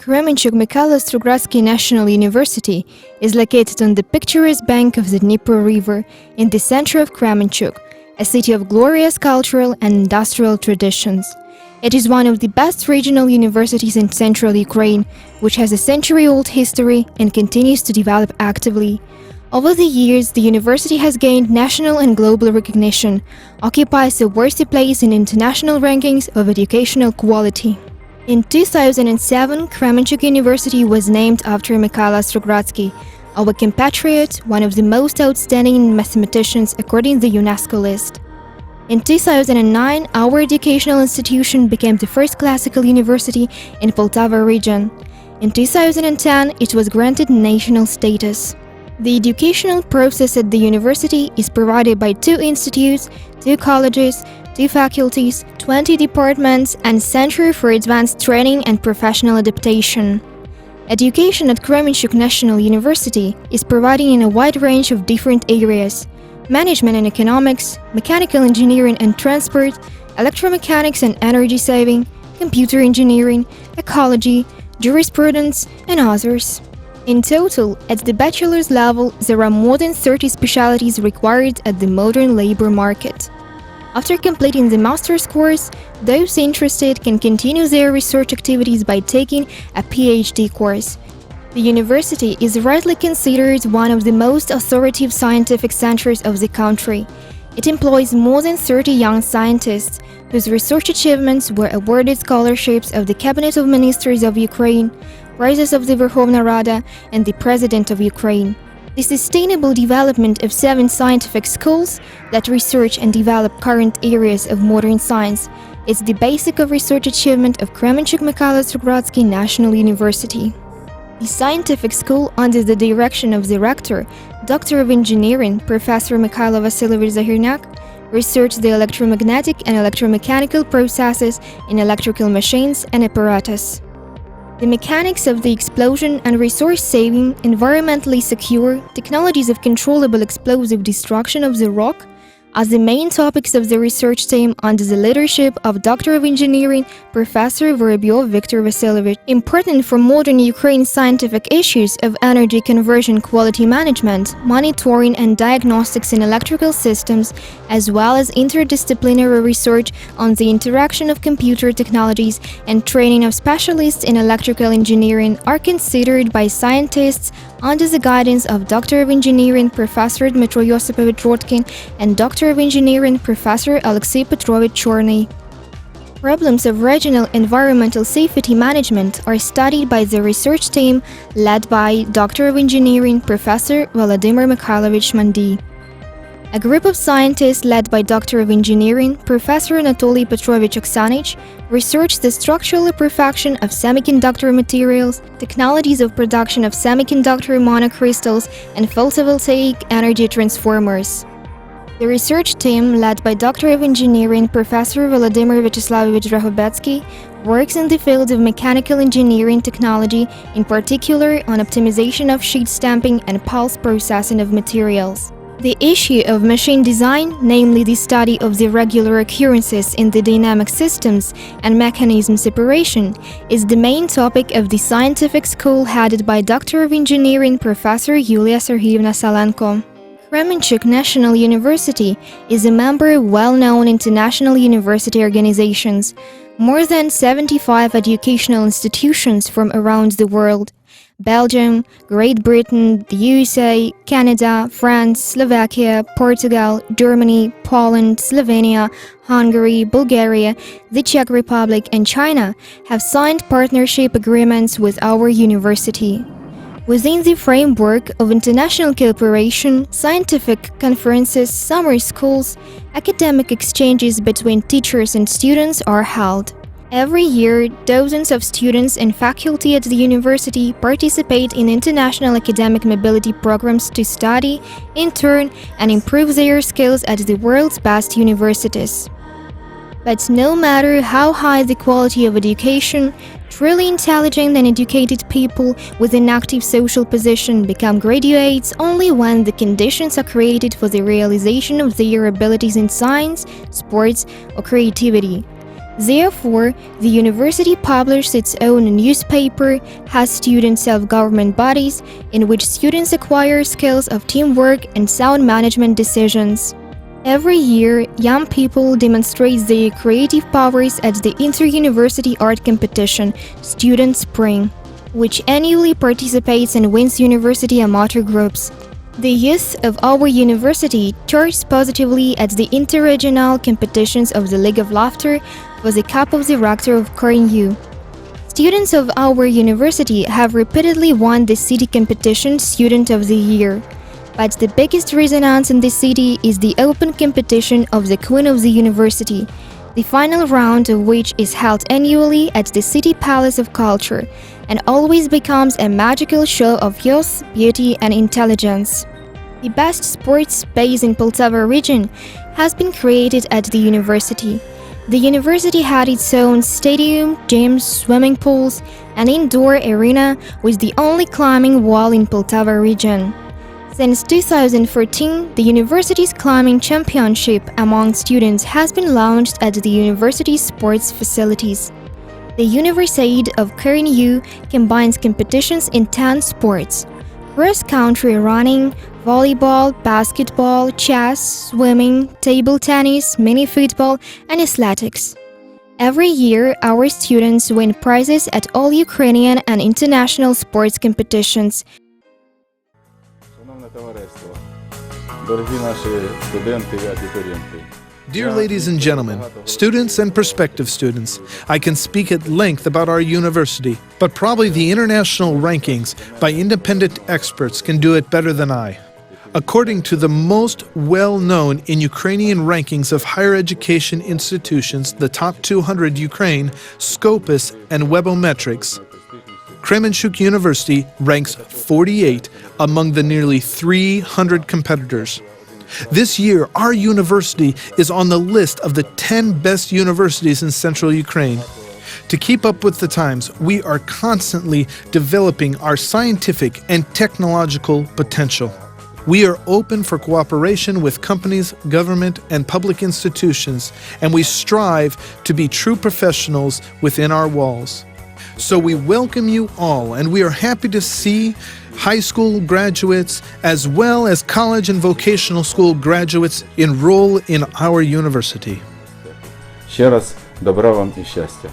Kremenchuk-Mikhailo-Strugatsky National University is located on the picturesque bank of the Dnieper River in the center of Kremenchuk, a city of glorious cultural and industrial traditions. It is one of the best regional universities in central Ukraine, which has a century-old history and continues to develop actively. Over the years, the university has gained national and global recognition, occupies a worthy place in international rankings of educational quality. In 2007, Kremenchuk University was named after Mikhailo Strugatsky, our compatriot, one of the most outstanding mathematicians according to the UNESCO list. In 2009, our educational institution became the first classical university in Poltava region. In 2010, it was granted national status. The educational process at the university is provided by 2 institutes, 2 colleges, 2 faculties, 20 departments, and Center for Advanced Training and Professional Adaptation. Education at Kremenchuk National University is provided in a wide range of different areas: management and economics, mechanical engineering and transport, electromechanics and energy saving, computer engineering, ecology, jurisprudence, and others. In total, at the bachelor's level, there are more than 30 specialties required at the modern labor market. After completing the master's course, those interested can continue their research activities by taking a PhD course. The university is rightly considered one of the most authoritative scientific centers of the country. It employs more than 30 young scientists, whose research achievements were awarded scholarships of the Cabinet of Ministers of Ukraine, prizes of the Verkhovna Rada, and the President of Ukraine. The sustainable development of 7 scientific schools that research and develop current areas of modern science is the basic of research achievement of Kremenchuk-Mikhailo-Strugatsky National University. The scientific school, under the direction of the rector, Doctor of Engineering, Professor Mikhailo Vasilyevich Zahirnyak, researched the electromagnetic and electromechanical processes in electrical machines and apparatus. The mechanics of the explosion and resource-saving, environmentally secure technologies of controllable explosive destruction of the rock are the main topics of the research team under the leadership of Doctor of Engineering, Professor Vorobyov Viktor Vasilyevich. Important for modern Ukraine scientific issues of energy conversion, quality management, monitoring and diagnostics in electrical systems, as well as interdisciplinary research on the interaction of computer technologies and training of specialists in electrical engineering are considered by scientists under the guidance of Doctor of Engineering Professor Dmitro Yosipovich Rodkin and Doctor of Engineering Professor Alexey Petrovich Chorny. Problems of regional environmental safety management are studied by the research team led by Doctor of Engineering Professor Volodymyr Mikhailovich Mandy. A group of scientists led by Doctor of Engineering Professor Anatoly Petrovich Oksanich researched the structural perfection of semiconductor materials, technologies of production of semiconductor monocrystals, and photovoltaic energy transformers. The research team, led by Doctor of Engineering Professor Volodymyr Vyacheslavovich Drahobetsky, works in the field of mechanical engineering technology, in particular on optimization of sheet stamping and pulse processing of materials. The issue of machine design, namely the study of the regular occurrences in the dynamic systems and mechanism separation, is the main topic of the scientific school headed by Doctor of Engineering Professor Yulia Sergeyevna Salenko. Kremenchuk National University is a member of well-known international university organizations, more than 75 educational institutions from around the world: Belgium, Great Britain, the USA, Canada, France, Slovakia, Portugal, Germany, Poland, Slovenia, Hungary, Bulgaria, the Czech Republic, and China have signed partnership agreements with our university. Within the framework of international cooperation, scientific conferences, summer schools, academic exchanges between teachers and students are held. Every year, dozens of students and faculty at the university participate in international academic mobility programs to study, intern, and improve their skills at the world's best universities. But no matter how high the quality of education, truly intelligent and educated people with an active social position become graduates only when the conditions are created for the realization of their abilities in science, sports, or creativity. Therefore, the university publishes its own newspaper, has student self-government bodies in which students acquire skills of teamwork and sound management decisions. Every year, young people demonstrate their creative powers at the inter-university art competition, Student Spring, which annually participates and wins university amateur groups. The youth of our university charged positively at the inter-regional competitions of the League of Laughter for the Cup of the Rector of Kdpu. Students of our university have repeatedly won the city competition Student of the Year. But the biggest resonance in the city is the open competition of the Queen of the University, the final round of which is held annually at the City Palace of Culture and always becomes a magical show of youth, beauty and intelligence. The best sports space in Poltava region has been created at the university. The university had its own stadium, gyms, swimming pools, and indoor arena with the only climbing wall in Poltava region. Since 2014, the university's climbing championship among students has been launched at the university's sports facilities. The Universiade of Kdpu combines competitions in 10 sports: cross-country running, volleyball, basketball, chess, swimming, table tennis, mini-football, and athletics. Every year, our students win prizes at all Ukrainian and international sports competitions. Шановне товариство, дорогі наші студенти і абітурієнти. Dear ladies and gentlemen, students and prospective students, I can speak at length about our university, but probably the international rankings by independent experts can do it better than I. According to the most well-known in Ukrainian rankings of higher education institutions, the top 200 Ukraine, Scopus and Webometrics, Kremenchuk University ranks 48 among the nearly 300 competitors. This year, our university is on the list of the 10 best universities in central Ukraine. To keep up with the times, we are constantly developing our scientific and technological potential. We are open for cooperation with companies, government, and public institutions, and we strive to be true professionals within our walls. So we welcome you all, and we are happy to see high school graduates as well as college and vocational school graduates enroll in our university. Ще раз добра вам і щастя.